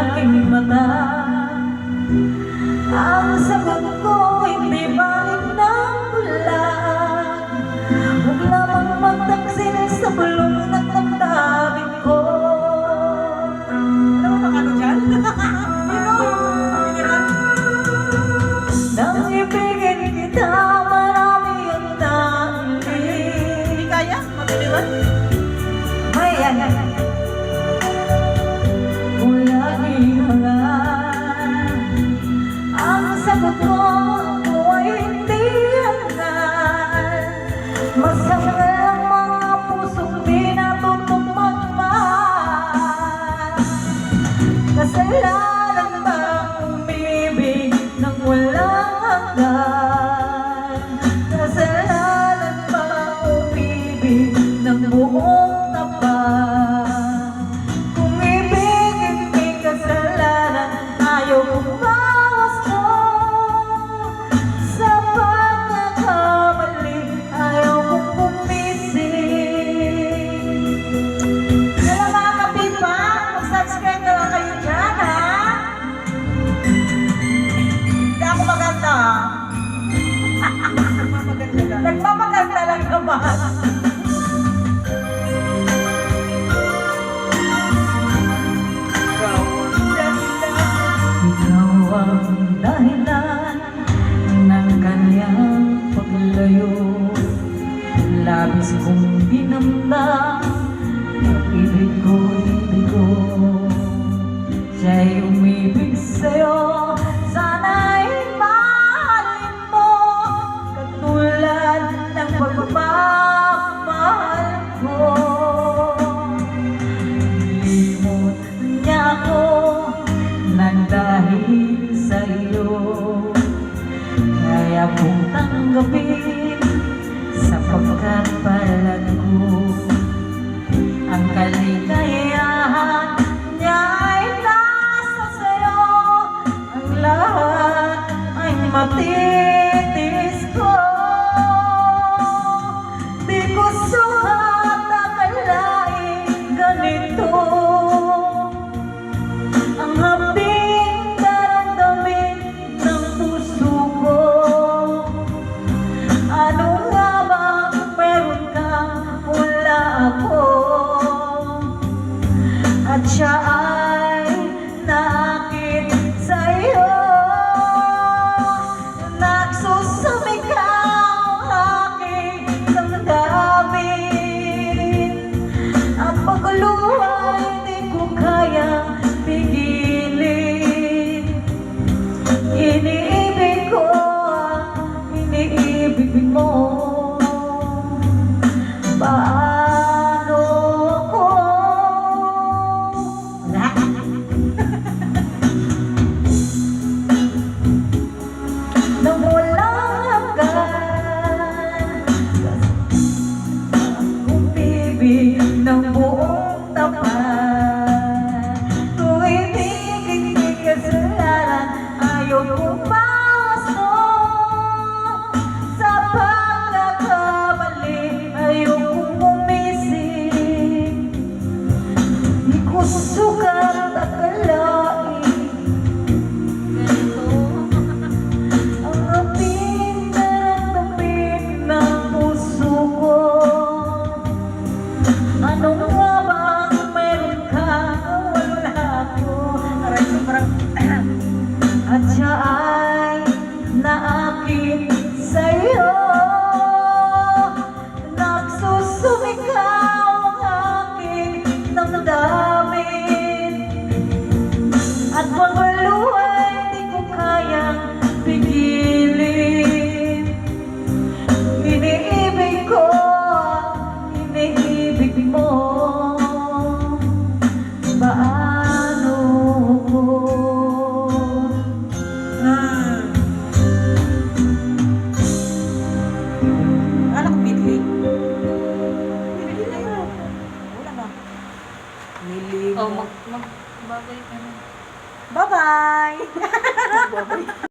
aking mata. Ang sagot ko hindi balik ng bulan. Huwag lamang magtaksil sa bulong ng damdamin ko. Ano bang ano dyan? Nang ibigin kita, marami ang nanghiling. Hindi kaya? Mabiliwan? Ayan. Wala ihangan. Ang sagot ko ay hindi hangan. Masama lang mga pusong di natutong magmahal. Kasalanan ba umibig ng walang hanggan? Kasalanan ba umibig ng buong tapat? Kung ibigin may kasalanan, ayaw kong bawas mo. Sa pagkakamali, ayaw kong gumising. Kaya mga kapipa, mag-subscribe na lang kayo dyan, ha? Hindi ako maganda. Nagpapaganda lang. Nagpapaganda lang naman. Ikaw ang dahilan ng kanyang paglayo. Labis kong dinamdam ang ibig ko. Siya'y umibig sa'yo, sana'y mahalin mo katulad ng pagmamahal ko. Limot niya ako nang dahil sa iyo, kaya kong tanggapin sapagkat palad ko ang kaligayahan niya ay nasa sayo. Ang lahat ay matitis ko. Di ko sukat akalain ganito ang haping daramdamin ng puso ko. Ano nga bang meron ka, wala ako, at siya ay naakit sa'yo. Nagsusumikaw ang aking damdamin, at pagluha hindi ko kaya pigilin. Iniibig ko ang iniibig mo. Paano ko nang walang hanggan, umibig ng buong tapat. Kung ibigin may kasalanan, ayaw kong bawas mo. Sa pagkakamali, ayaw kong gumising. Di ko sukat akalain ang ating daramdamin ng puso ko. Ano nga bang meron ka, wala ako, Aray, sobrang... at siya ay naakit sa'yo. Nagsusumikaw ang aking damdamin, at pagluha di ko kayang pigilin. Iniibig ko ang iniibig mo. Paano ko Anak, bidli. Bidli na yun. Wala ba? Nilimot. Magbabay ka na. Bye-bye!